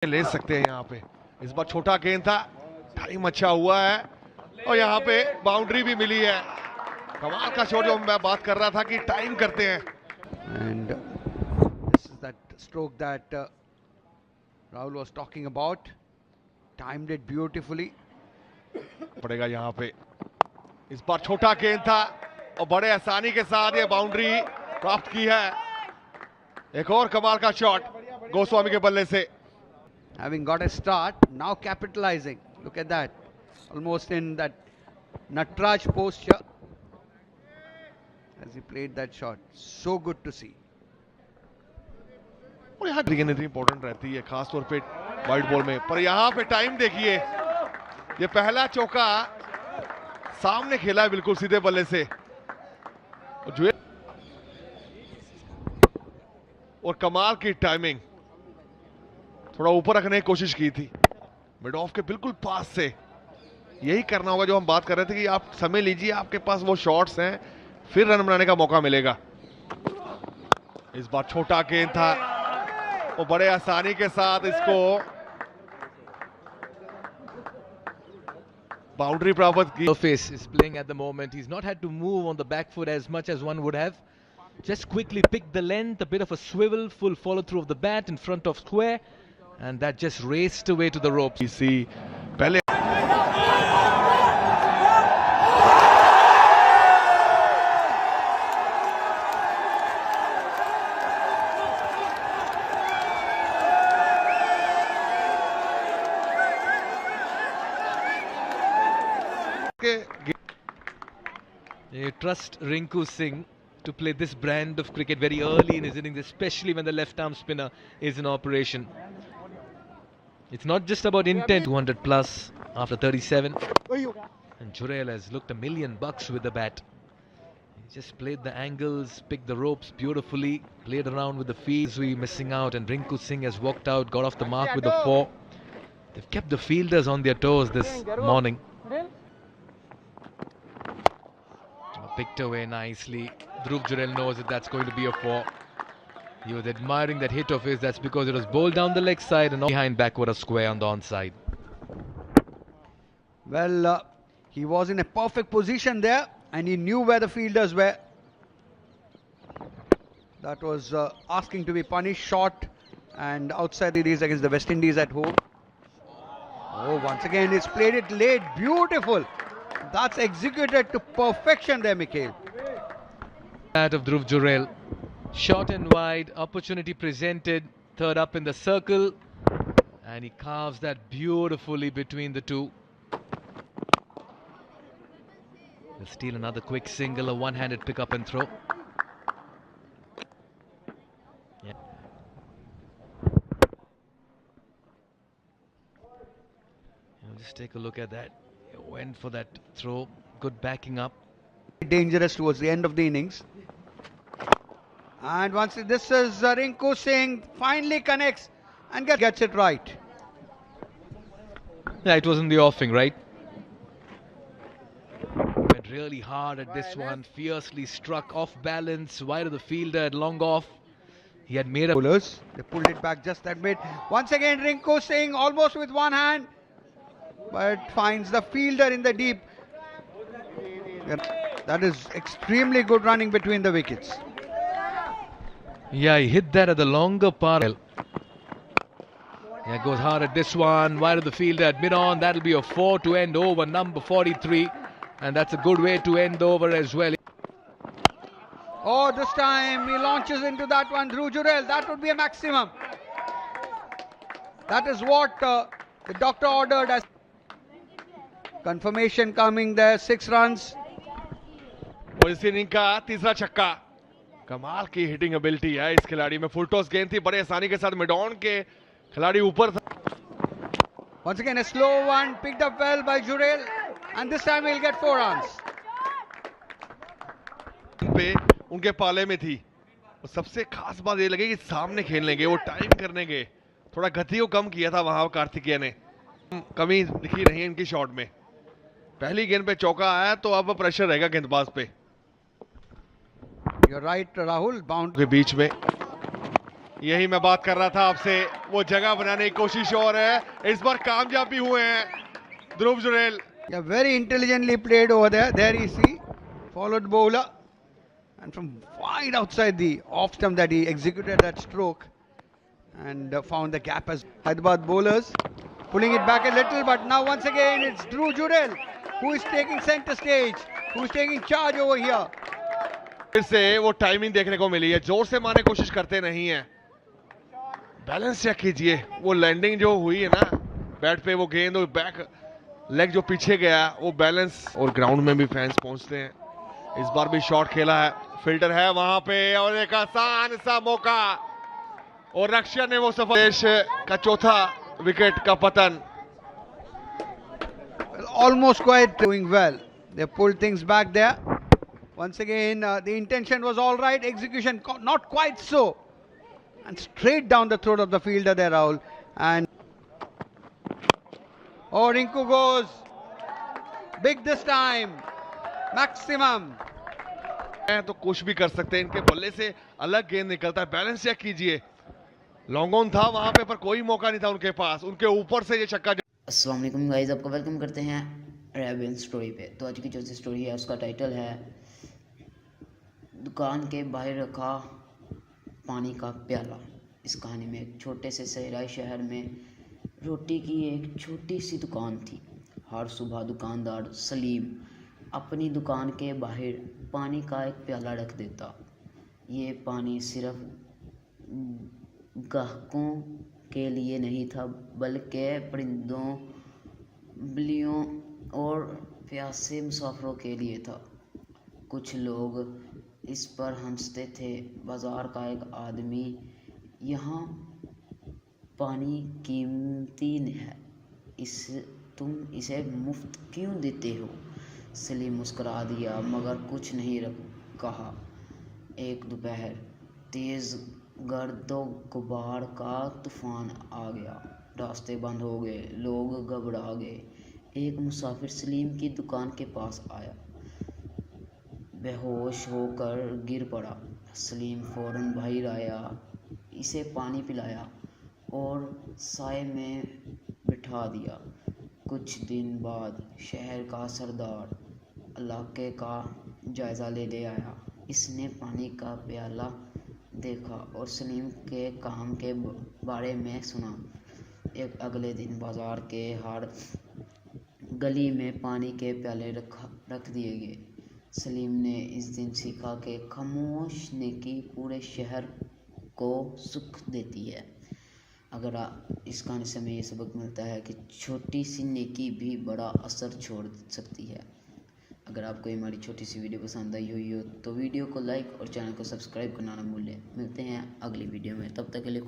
ले सकते हैं यहाँ पे। इस बार छोटा गेंद था, टाइम अच्छा हुआ है और यहाँ पे बाउंड्री भी मिली है। कमाल का शॉट जो मैं बात कर रहा था कि टाइम करते हैं। And this is that stroke that Rahul was talking about. Timed it beautifully. पड़ेगा यहाँ पे। इस बार छोटा गेंद था और बड़े आसानी के साथ ये बाउंड्री प्राप्त की है। एक और कमाल का शॉट गोस्वामी के बल्ले से। Having got a start, now capitalizing. Look at that. Almost in that Natraj posture as he played that shot. So good to see. और यहाँ गेंद इंपॉर्टेंट रहती है खासतौर पे वाइड बॉल में। पर यहाँ पे टाइम देखिए, ये पहला चौका सामने खेला है बिल्कुल सीधे बल्ले से और कमाल की टाइमिंग। थोड़ा ऊपर रखने की कोशिश की थी मिड ऑफ के बिल्कुल पास से। यही करना होगा जो हम बात कर रहे थे कि आप समय लीजिए, आपके पास वो शॉट्स हैं, फिर रन बनाने का मौका मिलेगा। इस बार छोटा गेंद था और बड़े आसानी के साथ इसको बाउंड्री प्राप्त की। Surface is playing at the moment. He's not had to move on the back foot as much as one would have. Just quickly picked the length, a bit of a swivel, full follow through of the bat in front of square, and that just raced away to the ropes. इसी पहले They trust Rinku Singh to play this brand of cricket very early in his innings, especially when the left-arm spinner is in operation. It's not just about intent. 200 plus after 37. And Jurel has looked $1,000,000 with the bat. He just played the angles, picked the ropes beautifully, played around with the fields. We missing out, and Rinku Singh has walked out, got off the mark with a 4. They've kept the fielders on their toes this morning. Picked away nicely. Dhruv Jurel knows that that's going to be a 4. He was admiring that hit of his. That's because it was bowled down the leg side and behind backward a square on the onside. Well, he was in a perfect position there and he knew where the fielders were. That was asking to be punished. Short and outside the series against the West Indies at home. Oh, once again he's played it late. Beautiful. That's executed to perfection there, Mikhail. That of Dhruv Jurel. Short and wide, opportunity presented, third up in the circle, and he carves that beautifully between the two. He'll steal another quick single, a one-handed pick up and throw. Yeah. Just take a look at that. He went for that throw, good backing up. Dangerous towards the end of the innings. And once this is Rinku Singh finally connects and gets it right. Yeah, it was in the offing, right? Went really hard at this one, fiercely struck off balance, wide of the fielder at long off. He had made a Bowlers, they pulled it back just that bit. Once again Rinku Singh almost with one hand, but finds the fielder in the deep. That is extremely good running between the wickets. Yeah, he hit that at the longer part. Yeah, goes hard at this one, wide of the fielder at mid-on. That'll be a 4 to end over, number 43. And that's a good way to end over as well. Oh, this time he launches into that one, Dhruv Jurel. That would be a maximum. That is what the doctor ordered as confirmation coming there, 6 runs. और इस inning का तीसरा छक्का। कमाल की hitting ability है इस खिलाड़ी में। फुल टॉस गेंद थी, बड़े आसानी के साथ मिड ऑन के खिलाड़ी ऊपर था। Once again a slow one picked up well by Jurel, and this time he'll get 4 runs. पे उनके पाले में थी। और सबसे खास बात ये लगी कि सामने खेलने गए, वो टाइम करने गए, थोड़ा गति को कम किया था वहां कार्तिकेय ने। कमी दिखी नहीं इनकी शॉट में। पहली गेंद पे चौका आया तो अब प्रेशर रहेगा गेंदबाज पे। You're right, Rahul. Bound के बीच में यही मैं बात कर रहा था आपसे, वो जगह बनाने की कोशिश और है, इस बार कामयाब भी हुए हैं ध्रुव Jurel. Yeah, very intelligently played over there. There you see, followed bowler, and from wide outside the off stump that he executed that stroke, and found the gap as Hyderabad bowlers pulling it back a little. But now once again it's Dhruv Jurel who is taking center stage, who is taking charge over here. फिर से वो timing देखने को मिली है, जोर से मारने की कोशिश करते नहीं है। बैलेंस चेक कीजिए, वो लैंडिंग जो हुई है ना बैट पे, वो गेंद और बैक लेग जो पीछे गया, वो बैलेंस, और ग्राउंड में भी फैंस पहुंचते हैं। इस बार भी शॉट खेला है, फिल्टर है वहां पे, और एक आसान सा मौका, और रक्षा ने वो सफल, देश का चौथा विकेट का पतन। Well, almost quite doing well. They pulled things back there. Once again, the intention was all right, execution not quite so. And straight down the throat of the fielder there, Rahul. And oh, Rinku goes big this time, maximum. तो कुछ भी कर सकते हैं, इनके बल्ले से अलग गेंद निकलता है। बैलेंस चेक कीजिए, लॉन्ग ऑन था वहां पे, पर कोई मौका नहीं था उनके पास, उनके ऊपर से ये छक्का। अस्सलाम वालेकुम गाइस, आपको वेलकम करते हैं रेबिन स्टोरी पे। तो आज की जो सी स्टोरी है उसका टाइटल है दुकान के बाहर रखा पानी का प्याला। इस कहानी में एक छोटे से सहराई शहर में रोटी की एक छोटी सी दुकान थी। हर सुबह दुकानदार सलीम अपनी दुकान के बाहर पानी का एक प्याला रख देता। ये पानी सिर्फ ग्राहकों के लिए नहीं था, बल्कि परिंदों, बिल्लियों और प्यासे मुसाफिरों के लिए था। कुछ लोग इस पर हंसते थे। बाजार का एक आदमी, यहाँ पानी कीमती है, तुम इसे मुफ्त क्यों देते हो? सलीम मुस्कुरा दिया मगर कुछ नहीं कहा। एक दोपहर तेज़ गर्दो गुबार का तूफान आ गया। रास्ते बंद हो गए, लोग घबरा गए। एक मुसाफिर सलीम की दुकान के पास आया, बेहोश होकर गिर पड़ा। सलीम फौरन बाहर आया, इसे पानी पिलाया और साए में बिठा दिया। कुछ दिन बाद शहर का सरदार इलाके का जायज़ा ले आया। इसने पानी का प्याला देखा और सलीम के काम के बारे में सुना। एक अगले दिन बाजार के हर गली में पानी के प्याले रख दिए गए। सलीम ने इस दिन सीखा कि खामोश नेकी पूरे शहर को सुख देती है। अगर इस कहानी से हमें ये सबक मिलता है कि छोटी सी नेकी भी बड़ा असर छोड़ सकती है। अगर आपको हमारी छोटी सी वीडियो पसंद आई हुई हो तो वीडियो को लाइक और चैनल को सब्सक्राइब करना ना भूलें। मिलते हैं अगली वीडियो में, तब तक के लिए।